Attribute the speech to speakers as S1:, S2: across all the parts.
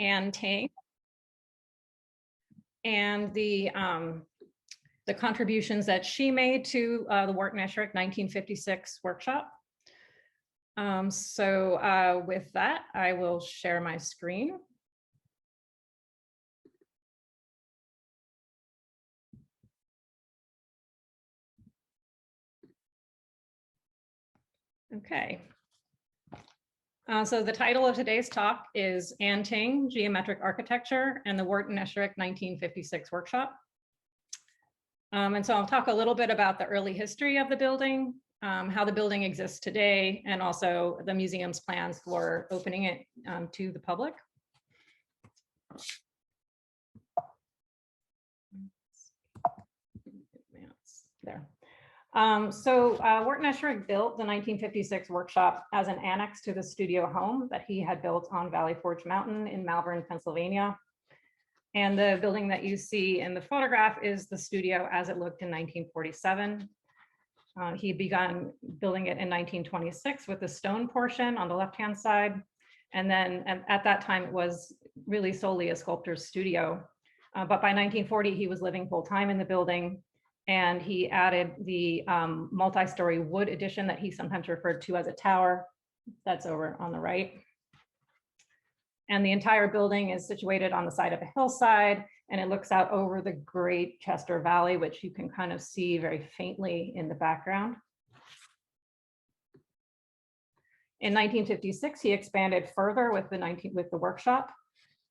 S1: and Ting, and the contributions that she made to the Wharton Esherick 1956 workshop. With that, I will share my screen. Okay. So the title of today's talk is Ting, Geometric Architecture and the Wharton Esherick 1956 Workshop. And so I'll talk a little bit about the early history of the building, how the building exists today, and also the museum's plans for opening it to the public. There. Wharton Esherick built the 1956 workshop as an annex to the studio home that he had built on Valley Forge Mountain in Malvern, Pennsylvania. And the building that you see in the photograph is the studio as it looked in 1947. He began building it in 1926 with the stone portion on the left-hand side. And then at that time, it was really solely a sculptor's studio. But by 1940, he was living full-time in the building. And he added the multi-story wood addition that he sometimes referred to as a tower. That's over on the right. And the entire building is situated on the side of a hillside, and it looks out over the Great Chester Valley, which you can kind of see very faintly in the background. In 1956, he expanded further with the workshop.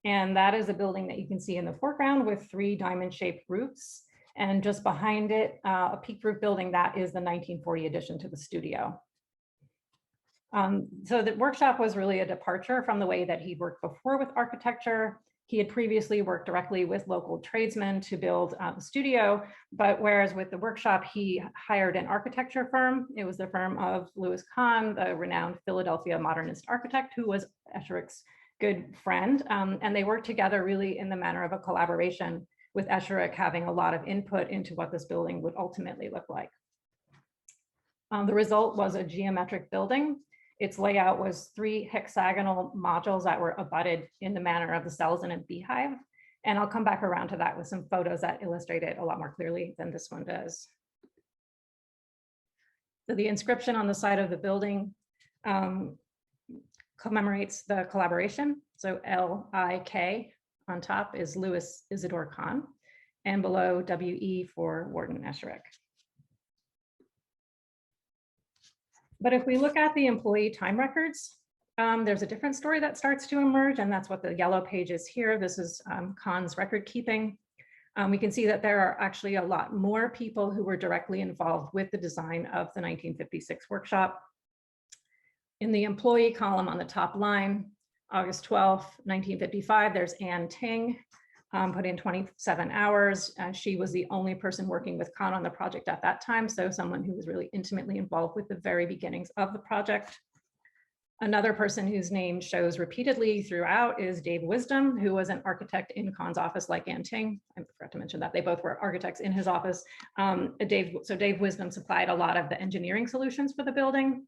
S1: And that is a building that you can see in the foreground with 3 diamond-shaped roofs. And just behind it, a peaked roof building, that is the 1940 addition to the studio. So the workshop was really a departure from the way that he worked before with architecture. He had previously worked directly with local tradesmen to build the studio, but whereas with the workshop, he hired an architecture firm. It was the firm of Louis Kahn, the renowned Philadelphia modernist architect who was Esherick's good friend. And they worked together really in the manner of a collaboration, with Esherick having a lot of input into what this building would ultimately look like. The result was a geometric building. Its layout was 3 hexagonal modules that were abutted in the manner of the cells in a beehive. And I'll come back around to that with some photos that illustrate it a lot more clearly than this one does. So the inscription on the side of the building commemorates the collaboration. So L-I-K on top is Louis Isidore Kahn, and below W-E for Wharton Esherick. But if we look at the employee time records, there's a different story that starts to emerge, and that's what the yellow page is here. This is Kahn's record keeping. We can see that there are actually a lot more people who were directly involved with the design of the 1956 workshop. In the employee column on the top line, August 12th, 1955, there's Ting, put in 27 hours. She was the only person working with Kahn on the project at that time, so someone who was really intimately involved with the very beginnings of the project. Another person whose name shows repeatedly throughout is Dave Wisdom, who was an architect in Kahn's office like Ting. I forgot to mention that they both were architects in his office. Dave Wisdom supplied a lot of the engineering solutions for the building.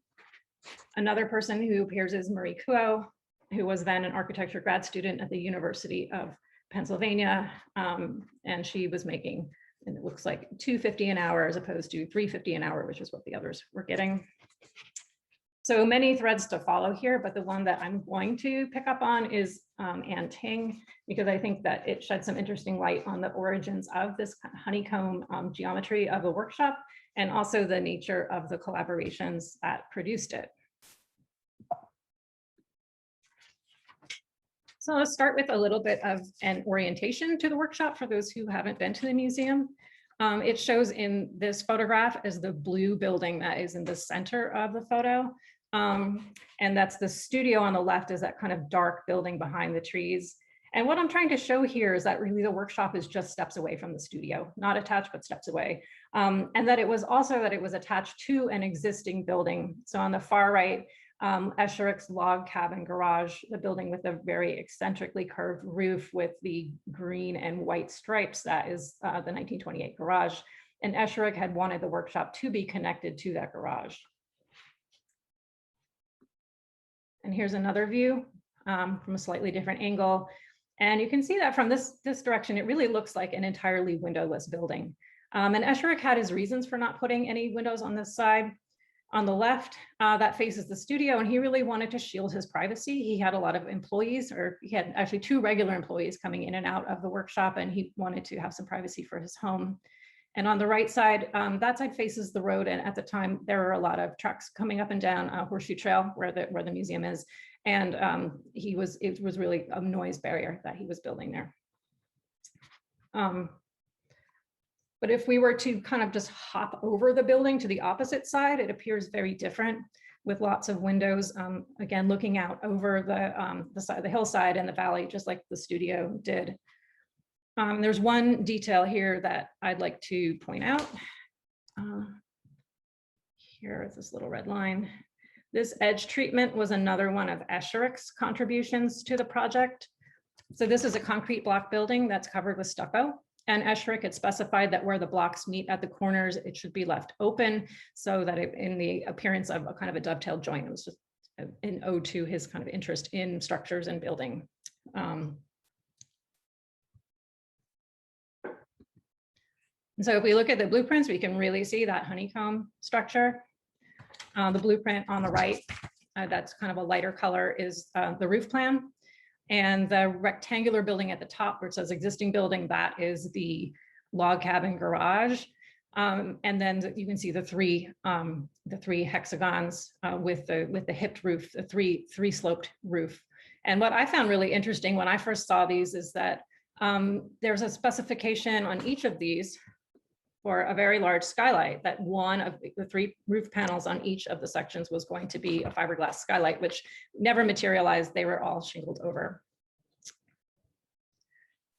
S1: Another person who appears is Marie Kuo, who was then an architecture grad student at the University of Pennsylvania. And she was making, and it looks like $2.50 an hour as opposed to $3.50 an hour, which is what the others were getting. So many threads to follow here, but the one that I'm going to pick up on is Ting, because I think that it sheds some interesting light on the origins of this honeycomb geometry of a workshop, and also the nature of the collaborations that produced it. So let's start with a little bit of an orientation to the workshop for those who haven't been to the museum. It shows in this photograph as the blue building that is in the center of the photo. And that's the studio on the left, is that kind of dark building behind the trees. And what I'm trying to show here is that really the workshop is just steps away from the studio, not attached, but steps away. And that it was attached to an existing building. So on the far right, Esherick's log cabin garage, the building with a very eccentrically curved roof with the green and white stripes, that is the 1928 garage. And Esherick had wanted the workshop to be connected to that garage. And here's another view from a slightly different angle. And you can see that from this direction, it really looks like an entirely windowless building. And Esherick had his reasons for not putting any windows on this side. On the left, that faces the studio, and he really wanted to shield his privacy. He had a lot of employees, or he had actually 2 regular employees coming in and out of the workshop, and he wanted to have some privacy for his home. And on the right side, that side faces the road, and at the time there were a lot of trucks coming up and down Horseshoe Trail where the museum is, and it was really a noise barrier that he was building there. But if we were to kind of just hop over the building to the opposite side, it appears very different with lots of windows, again, looking out over the hillside and the valley, just like the studio did. There's one detail here that I'd like to point out. Here is this little red line. This edge treatment was another one of Esherick's contributions to the project. So this is a concrete block building that's covered with stucco. And Esherick had specified that where the blocks meet at the corners, it should be left open so that in the appearance of a kind of a dovetailed joint, it was just an ode to his kind of interest in structures and building. And so if we look at the blueprints, we can really see that honeycomb structure. The blueprint on the right, that's kind of a lighter color, is the roof plan. And the rectangular building at the top where it says existing building, that is the log cabin garage. And then you can see the three hexagons with the hipped roof, the three sloped roof. And what I found really interesting when I first saw these is that there's a specification on each of these for a very large skylight, that one of the 3 roof panels on each of the sections was going to be a fiberglass skylight, which never materialized. They were all shingled over.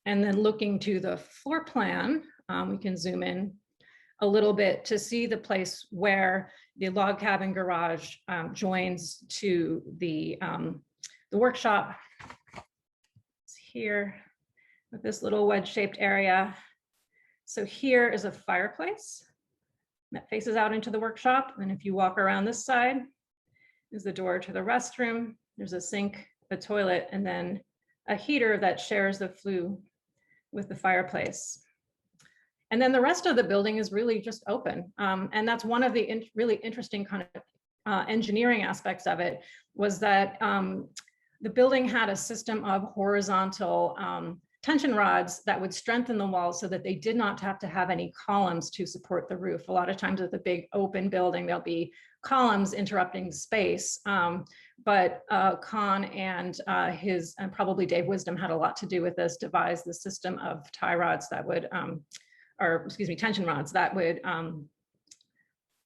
S1: And then looking to the floor plan, we can zoom in a little bit to see the place where the log cabin garage joins to the workshop. It's here with this little wedge-shaped area. So here is a fireplace that faces out into the workshop. And if you walk around this side, is the door to the restroom. There's a sink, a toilet, and then a heater that shares the flue with the fireplace. And then the rest of the building is really just open. And that's one of the really interesting kind of engineering aspects of it, was that the building had a system of horizontal tension rods that would strengthen the walls so that they did not have to have any columns to support the roof. A lot of times with a big open building, there'll be columns interrupting space. But Kahn and probably Dave Wisdom had a lot to do with this, devised the system of tie rods that would, tension rods that would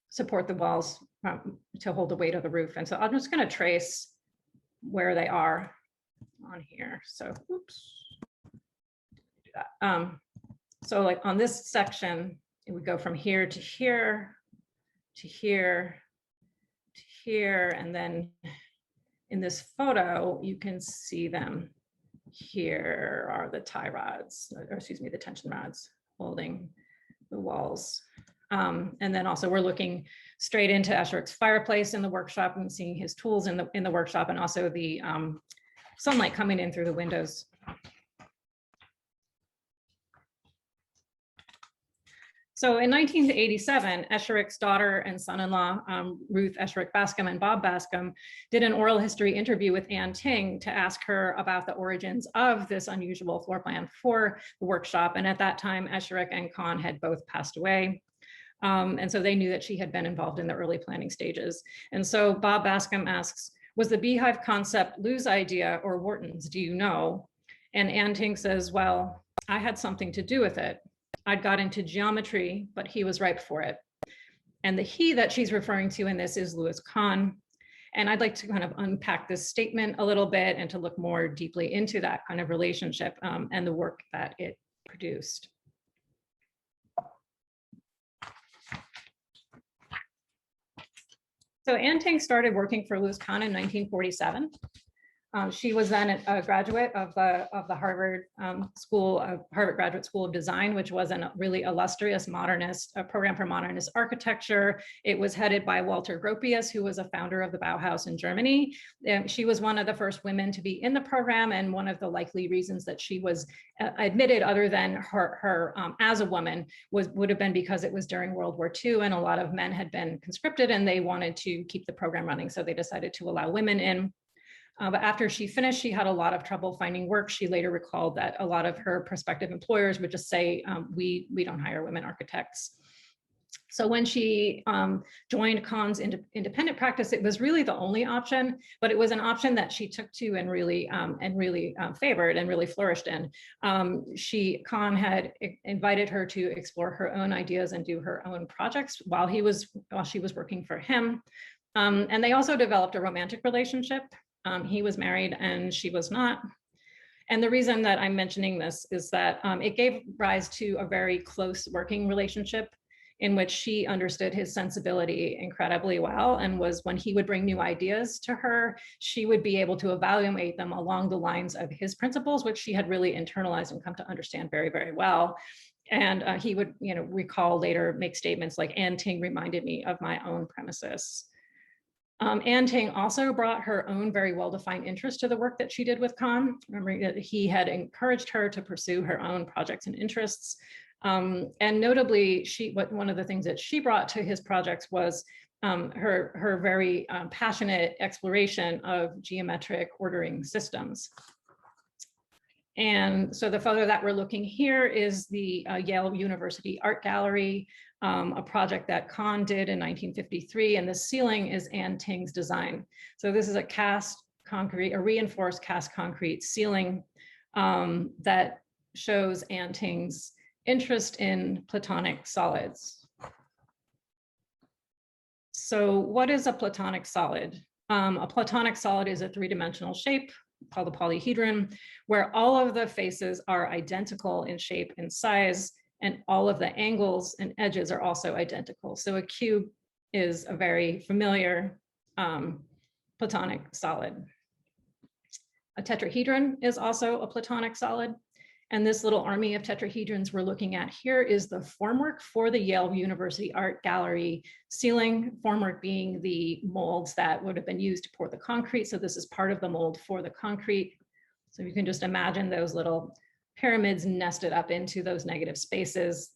S1: support the walls to hold the weight of the roof. And so I'm just going to trace where they are on here. So, oops. Do that. So like on this section, it would go from here to here, to here, to here, and then in this photo, you can see them. Here are the tie rods, or excuse me, the tension rods holding the walls. And then also we're looking straight into Esherick's fireplace in the workshop and seeing his tools in the workshop, and also the sunlight coming in through the windows. So in 1987, Esherick's daughter and son-in-law, Ruth Esherick Bascom and Bob Bascom, did an oral history interview with Anne Ting to ask her about the origins of this unusual floor plan for the workshop. And at that time, Esherick and Kahn had both passed away. And so they knew that she had been involved in the early planning stages. And so Bob Bascom asks, was the beehive concept Lou's idea or Wharton's, do you know? And Anne Ting says, well, I had something to do with it. I'd got into geometry, but he was ripe for it. And the he that she's referring to in this is Louis Kahn. And I'd like to kind of unpack this statement a little bit and to look more deeply into that kind of relationship and the work that it produced. So Anne Ting started working for Louis Kahn in 1947. She was then a graduate of the Harvard Harvard Graduate School of Design, which was a really illustrious modernist program for modernist architecture. It was headed by Walter Gropius, who was a founder of the Bauhaus in Germany. She was one of the first women to be in the program, and one of the likely reasons that she was admitted, other than her as a woman, would have been because it was during World War II, and a lot of men had been conscripted, and they wanted to keep the program running, so they decided to allow women in. But after she finished, she had a lot of trouble finding work. She later recalled that a lot of her prospective employers would just say, we don't hire women architects. So when she joined Kahn's independent practice, it was really the only option, but it was an option that she took to and really favored and really flourished in. Kahn had invited her to explore her own ideas and do her own projects while she was working for him. And they also developed a romantic relationship. He was married and she was not. And the reason that I'm mentioning this is that it gave rise to a very close working relationship in which she understood his sensibility incredibly well, and was, when he would bring new ideas to her, she would be able to evaluate them along the lines of his principles, which she had really internalized and come to understand very, very well. And he would, recall later, make statements like, "Anne Ting reminded me of my own premises." Anne Ting also brought her own very well-defined interest to the work that she did with Kahn. Remembering that he had encouraged her to pursue her own projects and interests. And notably, one of the things that she brought to his projects was her very passionate exploration of geometric ordering systems. And so the photo that we're looking here is the Yale University Art Gallery, a project that Kahn did in 1953, and the ceiling is Anne Ting's design. So this is a reinforced cast concrete ceiling that shows Anne Ting's interest in Platonic solids. So what is a Platonic solid? A Platonic solid is a three-dimensional shape called a polyhedron, where all of the faces are identical in shape and size, and all of the angles and edges are also identical. So a cube is a very familiar Platonic solid. A tetrahedron is also a Platonic solid. And this little army of tetrahedrons we're looking at here is the formwork for the Yale University Art Gallery ceiling, formwork being the molds that would have been used to pour the concrete. So this is part of the mold for the concrete. So you can just imagine those little pyramids nested up into those negative spaces.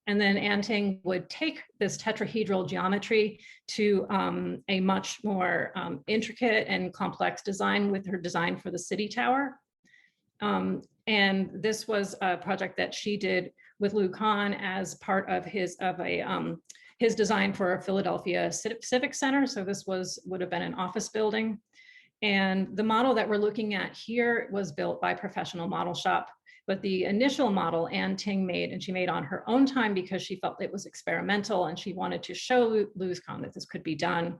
S1: And then Anne Ting would take this tetrahedral geometry to a much more intricate and complex design with her design for the city tower. And this was a project that she did with Louis Kahn as part of his design for a Philadelphia Civic Center. So this would have been an office building. And the model that we're looking at here was built by Professional Model Shop. But the initial model Anne Ting made, and she made on her own time because she felt it was experimental and she wanted to show Louis Kahn that this could be done.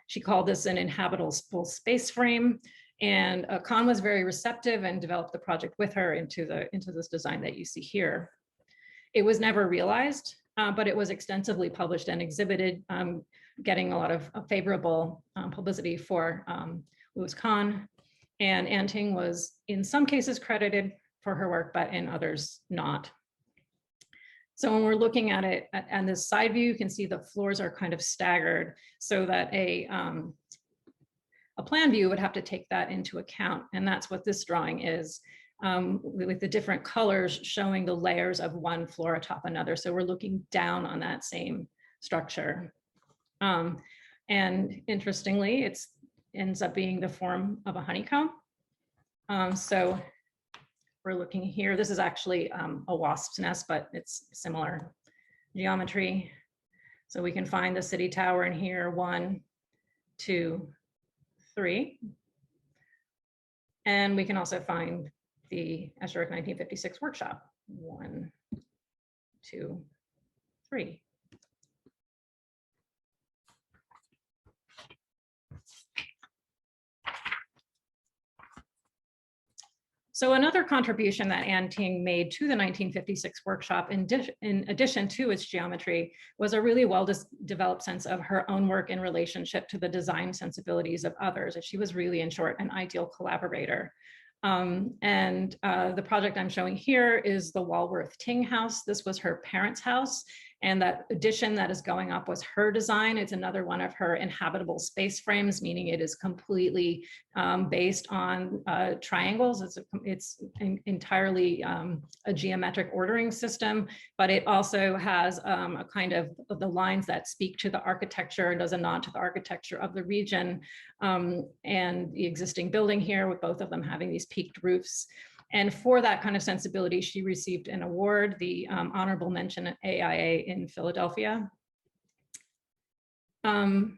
S1: She called this an inhabitable space frame. And Kahn was very receptive and developed the project with her into this design that you see here. It was never realized, but it was extensively published and exhibited, getting a lot of favorable publicity for Louis Kahn. And Anne Ting was in some cases credited for her work, but in others not. So when we're looking at it and this side view, you can see the floors are kind of staggered so that a plan view would have to take that into account. And that's what this drawing is, with the different colors showing the layers of one floor atop another. So we're looking down on that same structure. And interestingly, it ends up being the form of a honeycomb. So we're looking here. This is actually a wasp's nest, but it's similar geometry. So we can find the city tower in here, 1, 2, 3. And we can also find the Esherick 1956 workshop, 1, 2, 3. So another contribution that Anne Ting made to the 1956 workshop, in addition to its geometry, was a really well-developed sense of her own work in relationship to the design sensibilities of others. She was really, in short, an ideal collaborator. The project I'm showing here is the Walworth Ting house. This was her parents' house, and that addition that is going up was her design. It's another one of her inhabitable space frames, meaning it is completely based on triangles. It's entirely a geometric ordering system, but it also has a kind of the lines that speak to the architecture and does a nod to the architecture of the region, and the existing building here, with both of them having these peaked roofs. And for that kind of sensibility, she received an award, the honorable mention at AIA in Philadelphia. And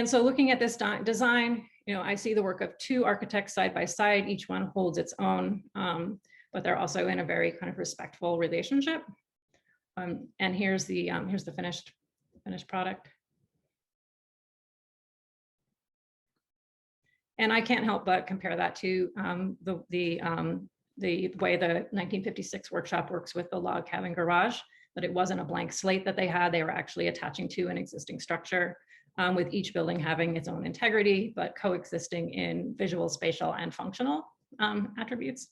S1: so looking at this design, I see the work of two architects side by side. Each one holds its own, but they're also in a very kind of respectful relationship. And here's the finished product. And I can't help but compare that to the way the 1956 workshop works with the log cabin garage, that it wasn't a blank slate that they had. They were actually attaching to an existing structure, with each building having its own integrity, but coexisting in visual, spatial, and functional attributes.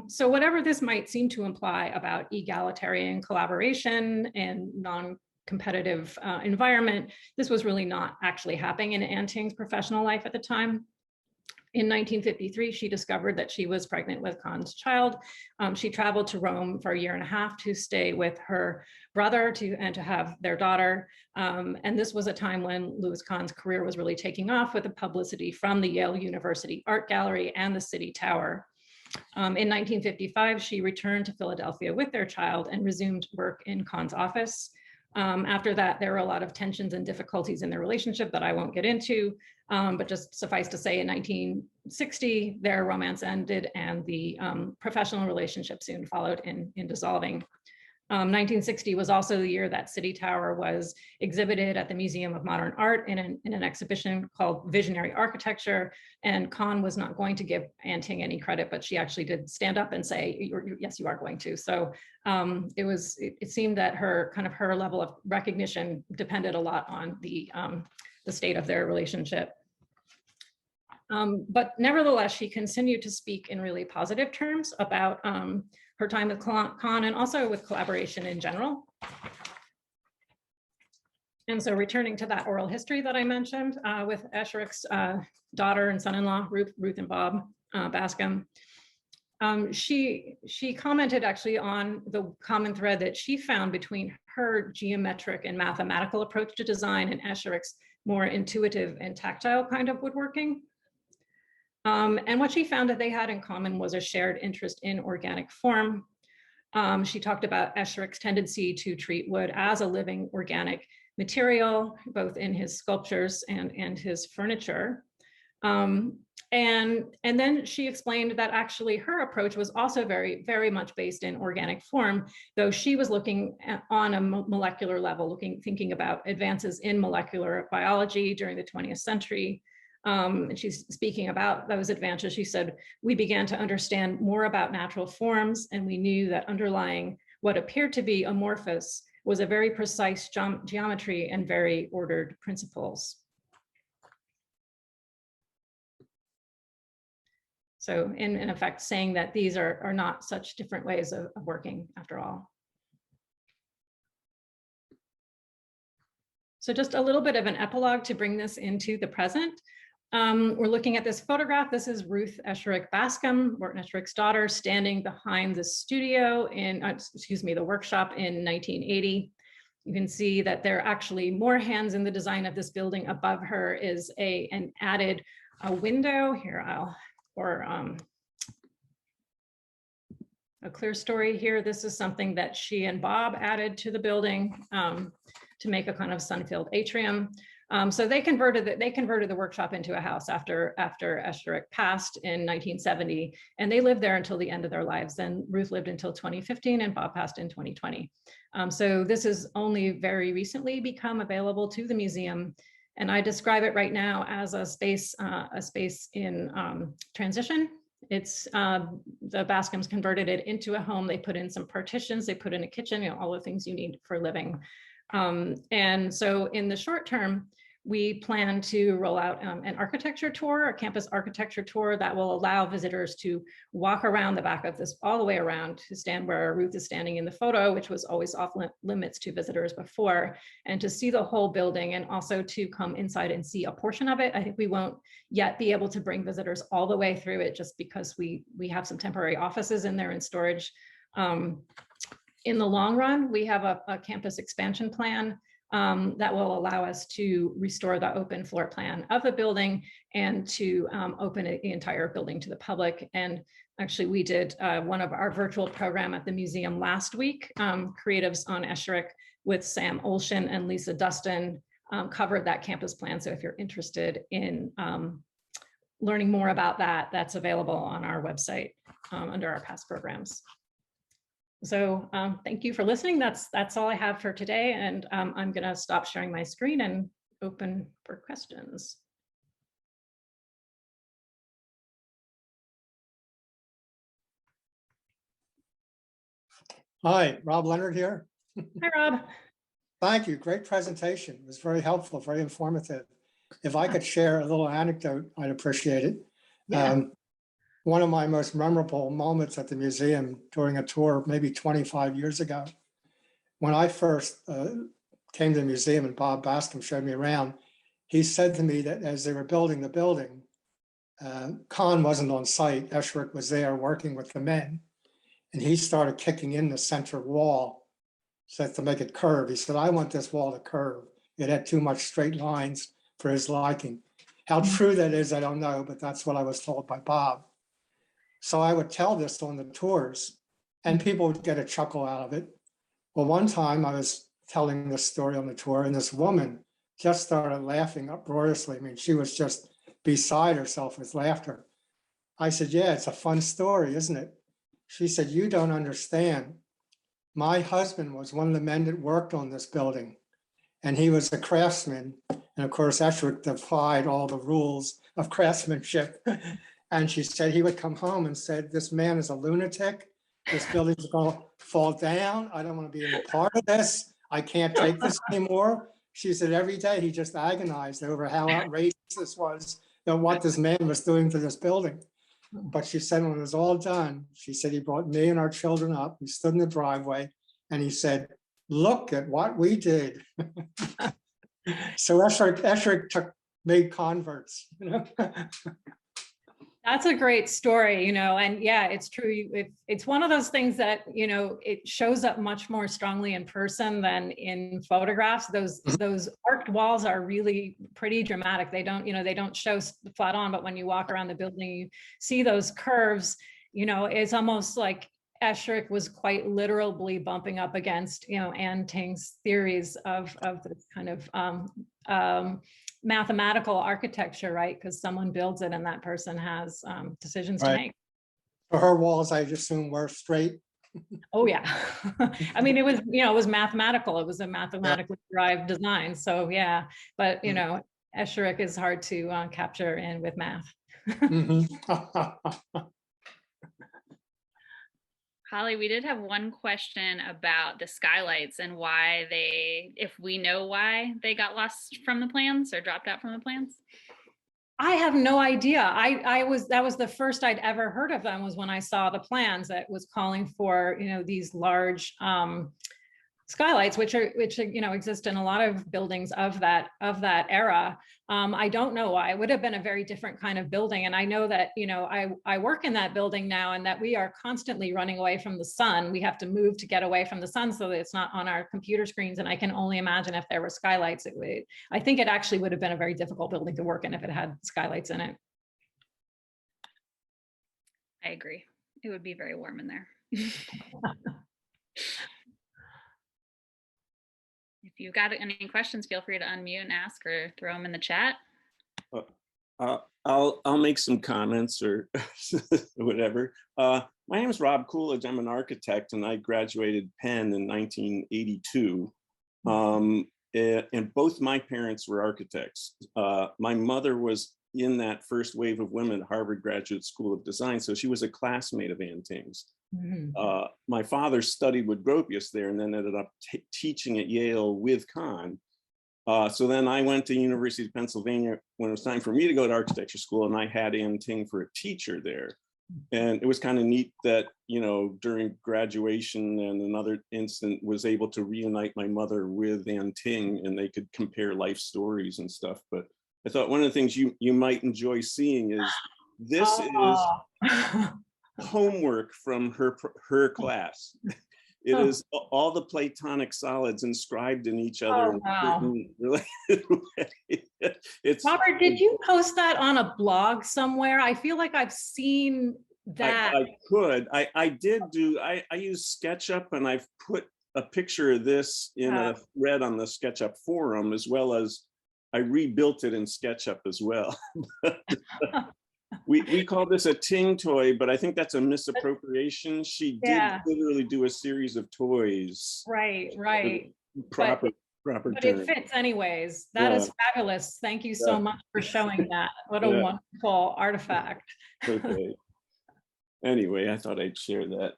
S1: So whatever this might seem to imply about egalitarian collaboration and non-competitive environment, this was really not actually happening in Anne Ting's professional life at the time. In 1953, she discovered that she was pregnant with Kahn's child. She traveled to Rome for 1.5 years to stay with her brother and to have their daughter. And this was a time when Louis Kahn's career was really taking off, with the publicity from the Yale University Art Gallery and the City Tower. In 1955, she returned to Philadelphia with their child and resumed work in Kahn's office. After that, there were a lot of tensions and difficulties in their relationship that I won't get into, but just suffice to say, in 1960, their romance ended and the professional relationship soon followed in dissolving. 1960 was also the year that City Tower was exhibited at the Museum of Modern Art in an exhibition called Visionary Architecture, and Kahn was not going to give Anne Ting any credit, but she actually did stand up and say, yes, you are going to. So it seemed that her level of recognition depended a lot on the state of their relationship. But nevertheless, she continued to speak in really positive terms about her time with Kahn and also with collaboration in general. And so returning to that oral history that I mentioned with Esherick's daughter and son-in-law, Ruth and Bob Bascom, she commented actually on the common thread that she found between her geometric and mathematical approach to design and Esherick's more intuitive and tactile kind of woodworking. And what she found that they had in common was a shared interest in organic form. She talked about Esherick's tendency to treat wood as a living organic material, both in his sculptures and his furniture. And then she explained that actually her approach was also very, very much based in organic form, though she was looking on a molecular level, thinking about advances in molecular biology during the 20th century. And she's speaking about those advances. She said, we began to understand more about natural forms, and we knew that underlying what appeared to be amorphous was a very precise geometry and very ordered principles. So in effect, saying that these are not such different ways of working after all. So just a little bit of an epilogue to bring this into the present. We're looking at this photograph. This is Ruth Esherick Bascom, Wharton Esherick's daughter, standing behind the studio the workshop in 1980. You can see that there are actually more hands in the design of this building. Above her is an added window. Here, a clear story here. This is something that she and Bob added to the building to make a kind of sun-filled atrium. So they converted the workshop into a house after Esherick passed in 1970, and they lived there until the end of their lives. Then Ruth lived until 2015, and Bob passed in 2020. So this has only very recently become available to the museum, and I describe it right now as a space in transition. It's the Bascom's converted it into a home. They put in some partitions, they put in a kitchen, all the things you need for living. And so in the short term, we plan to roll out an architecture tour, a campus architecture tour that will allow visitors to walk around the back of this, all the way around, to stand where Ruth is standing in the photo, which was always off limits to visitors before, and to see the whole building, and also to come inside and see a portion of it. I think we won't yet be able to bring visitors all the way through it, just because we have some temporary offices in there and storage. In the long run, we have a campus expansion plan that will allow us to restore the open floor plan of the building and to open the entire building to the public. And actually, we did one of our virtual program at the museum last week. Creatives on Esherick with Sam Olshan and Lisa Dustin covered that campus plan. So if you're interested in learning more about that, that's available on our website under our past programs. So thank you for listening. That's all I have for today. And I'm going to stop sharing my screen and open for questions.
S2: Hi, Rob Leonard here.
S1: Hi, Rob.
S2: Thank you. Great presentation. It was very helpful, very informative. If I could share a little anecdote, I'd appreciate it.
S1: Yeah.
S2: One of my most memorable moments at the museum during a tour, maybe 25 years ago, when I first came to the museum and Bob Bascom showed me around, he said to me that as they were building the building, Kahn wasn't on site. Esherick was there working with the men, and he started kicking in the center wall so to make it curve. He said, I want this wall to curve. It had too much straight lines for his liking. How true that is, I don't know, but that's what I was told by Bob. So I would tell this on the tours, and people would get a chuckle out of it. Well, one time I was telling this story on the tour, and this woman just started laughing uproariously. I mean, she was just beside herself with laughter. I said, yeah, it's a fun story, isn't it? She said, you don't understand. My husband was one of the men that worked on this building, and he was a craftsman. And of course, Esherick defied all the rules of craftsmanship. And she said he would come home and said, this man is a lunatic. This building's going to fall down. I don't want to be any part of this. I can't take this anymore. She said every day he just agonized over how outrageous this was, what this man was doing to this building. But she said when it was all done, she said he brought me and our children up. We stood in the driveway and he said, look at what we did. So Esherick made converts,
S1: That's a great story, and yeah, it's true. It's one of those things that, it shows up much more strongly in person than in photographs. Those arched walls are really pretty dramatic. They don't show flat on, but when you walk around the building, you see those curves. It's almost like Esherick was quite literally bumping up against, Anne Ting's theories of this kind of mathematical architecture, right? Because someone builds it and that person has decisions to make.
S2: For her walls, I assume, were straight.
S1: Oh yeah. I mean, it was mathematical. It was a mathematically derived design. So yeah, but Esherick is hard to capture in with math.
S3: Holly, we did have one question about the skylights and why if we know why they got lost from the plans or dropped out from the plans.
S1: I have no idea. That was the first I'd ever heard of them, was when I saw the plans that was calling for, these large skylights, which exist in a lot of buildings of that era. I don't know why. It would have been a very different kind of building. And I know that, I work in that building now, and that we are constantly running away from the sun. We have to move to get away from the sun so that it's not on our computer screens. And I can only imagine if there were skylights, I think it actually would have been a very difficult building to work in if it had skylights in it.
S3: I agree. It would be very warm in there. If you've got any questions, feel free to unmute and ask or throw them in the chat.
S4: I'll make some comments or whatever. My name is Rob Coolidge. I'm an architect, and I graduated Penn in 1982. And both my parents were architects. My mother was in that first wave of women at Harvard Graduate School of Design. So she was a classmate of Anne Ting's. My father studied with Gropius there and then ended up teaching at Yale with Kahn. So then I went to University of Pennsylvania when it was time for me to go to architecture school, and I had Anne Ting for a teacher there. And it was kind of neat that, you know, during graduation and another instant was able to reunite my mother with Anne Ting, and they could compare life stories and stuff. But I thought one of the things you might enjoy seeing is this is homework from her class. It is all the Platonic solids inscribed in each other. It's
S1: Robert, did you post that on a blog somewhere? I feel like I've seen that.
S4: I did do, I use SketchUp, and I've put a picture of this in a thread on the SketchUp forum, as well as I rebuilt it in SketchUp as well. We call this a Ting toy, but I think that's a misappropriation. She did literally do a series of toys.
S1: Right.
S4: Proper
S1: But
S4: term.
S1: it fits anyways. That is fabulous. Thank you so much for showing that. What a wonderful artifact.
S4: Okay. Anyway, I thought I'd share that.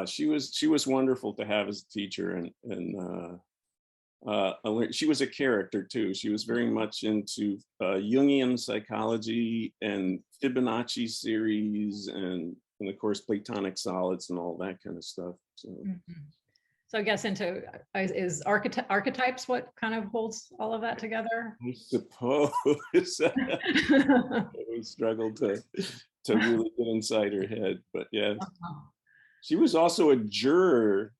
S4: She was wonderful to have as a teacher, and she was a character too. She was very much into Jungian psychology and Fibonacci series, and of course Platonic solids and all that kind of stuff. So,
S1: so I guess is archetypes what kind of holds all of that together?
S4: I suppose. We struggled to really get inside her head, but yes. She was also a juror.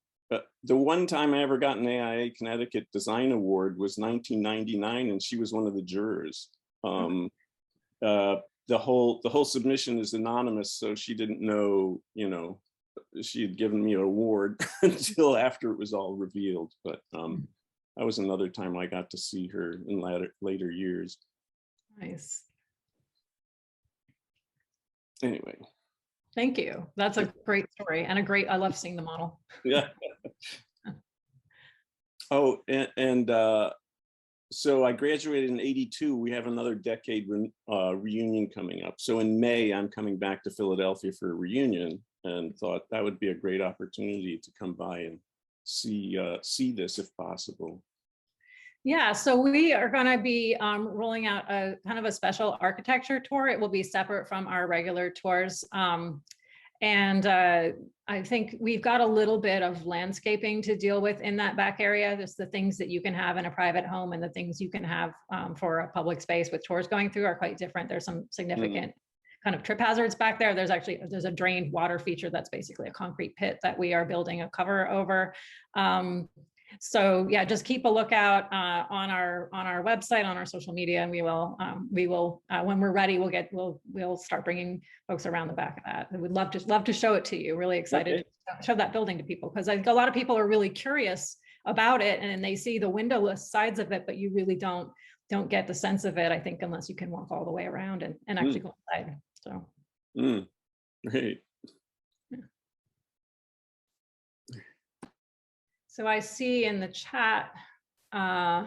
S4: The one time I ever got an AIA Connecticut Design Award was 1999, and she was one of the jurors. The whole submission is anonymous, so she didn't know, you know, she had given me an award until after it was all revealed. But that was another time I got to see her in later years.
S1: Nice.
S4: Anyway.
S1: Thank you. That's a great story and I love seeing the model.
S4: Yeah. Oh, and so I graduated in '82. We have another decade reunion coming up. So in May, I'm coming back to Philadelphia for a reunion, and thought that would be a great opportunity to come by and see this if possible.
S1: Yeah, so we are going to be rolling out a kind of a special architecture tour. It will be separate from our regular tours. I think we've got a little bit of landscaping to deal with in that back area. There's the things that you can have in a private home and the things you can have for a public space with tours going through are quite different. There's some significant kind of trip hazards back there. There's a drained water feature that's basically a concrete pit that we are building a cover over. So yeah, just keep a lookout on our website, on our social media, and we will when we're ready, we'll start bringing folks around the back of that. I would love to show it to you. Really excited to show that building to people, because I think a lot of people are really curious about it, and they see the windowless sides of it, but you really don't get the sense of it, I think, unless you can walk all the way around and actually go inside. So
S4: great.
S1: So I see in the chat a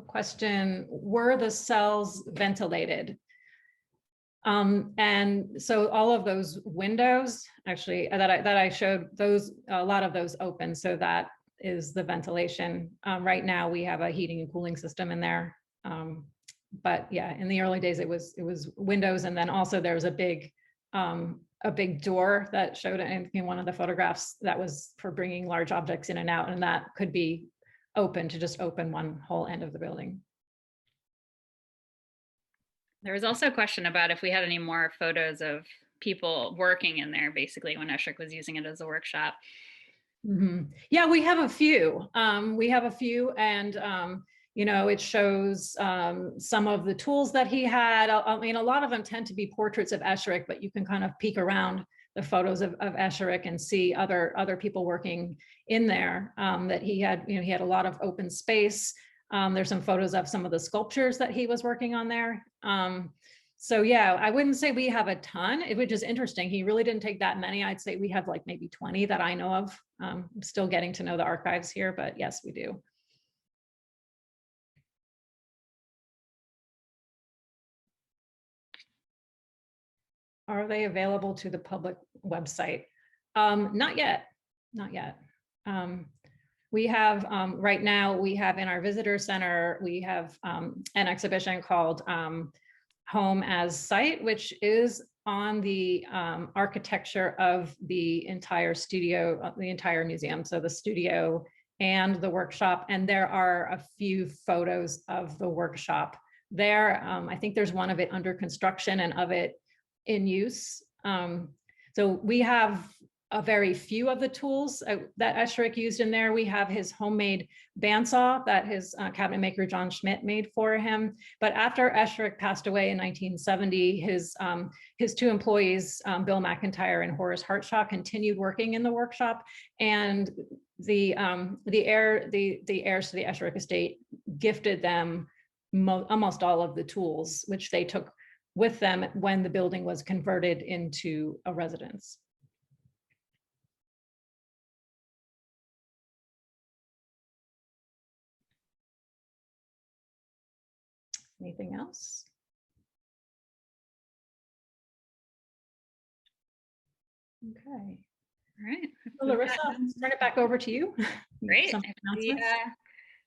S1: question: were the cells ventilated? And so all of those windows, actually, that I showed, a lot of those open. So that is the ventilation. Right now we have a heating and cooling system in there. But yeah, in the early days it was windows, and then also there was a big door that showed in one of the photographs that was for bringing large objects in and out, and that could be open to just open one whole end of the building.
S3: There was also a question about if we had any more photos of people working in there, basically, when Esherick was using it as a workshop.
S1: Yeah, we have a few. And you know, it shows some of the tools that he had. I mean, a lot of them tend to be portraits of Esherick, but you can kind of peek around the photos of Esherick and see other people working in there. That he had, you know, he had a lot of open space. There's some photos of some of the sculptures that he was working on there. So yeah, I wouldn't say we have a ton. It was just interesting. He really didn't take that many. I'd say we have like maybe 20 that I know of. I'm still getting to know the archives here, but yes, we do. Are they available to the public website? Not yet, not yet. We have, right now, we have in our visitor center, we have an exhibition called Home as Site, which is on the architecture of the entire studio, the entire museum. So the studio and the workshop, and there are a few photos of the workshop there. I think there's one of it under construction and of it in use. So we have a very few of the tools that Esherick used in there. We have his homemade bandsaw that his cabinet maker, John Schmidt, made for him. But after Esherick passed away in 1970, his two employees, Bill McIntyre and Horace Hartshaw, continued working in the workshop. And the heirs to the Esherick estate gifted them almost all of the tools, which they took with them when the building was converted into a residence. Anything else? Okay.
S3: All right.
S1: So Larissa, I'll turn it back over to you.
S3: Great.
S1: Some
S3: If
S1: announcements.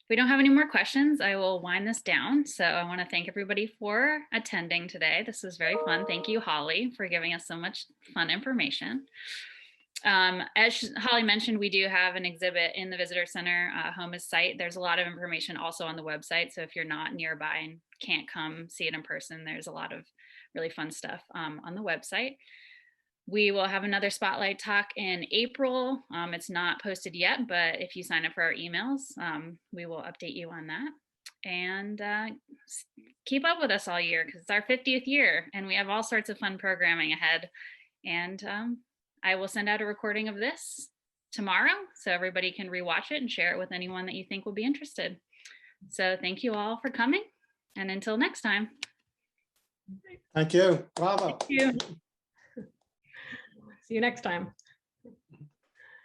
S3: we don't have any more questions, I will wind this down. So I want to thank everybody for attending today. This was very fun. Thank you, Holly, for giving us so much fun information. As Holly mentioned, we do have an exhibit in the visitor center, Home as Site. There's a lot of information also on the website. So if you're not nearby and can't come see it in person, there's a lot of really fun stuff on the website. We will have another spotlight talk in April. It's not posted yet, but if you sign up for our emails, we will update you on that. And keep up with us all year because it's our 50th year and we have all sorts of fun programming ahead. And I will send out a recording of this tomorrow so everybody can rewatch it and share it with anyone that you think will be interested. So thank you all for coming. And until next time.
S2: Thank you. Bravo.
S1: Thank you. See you next time.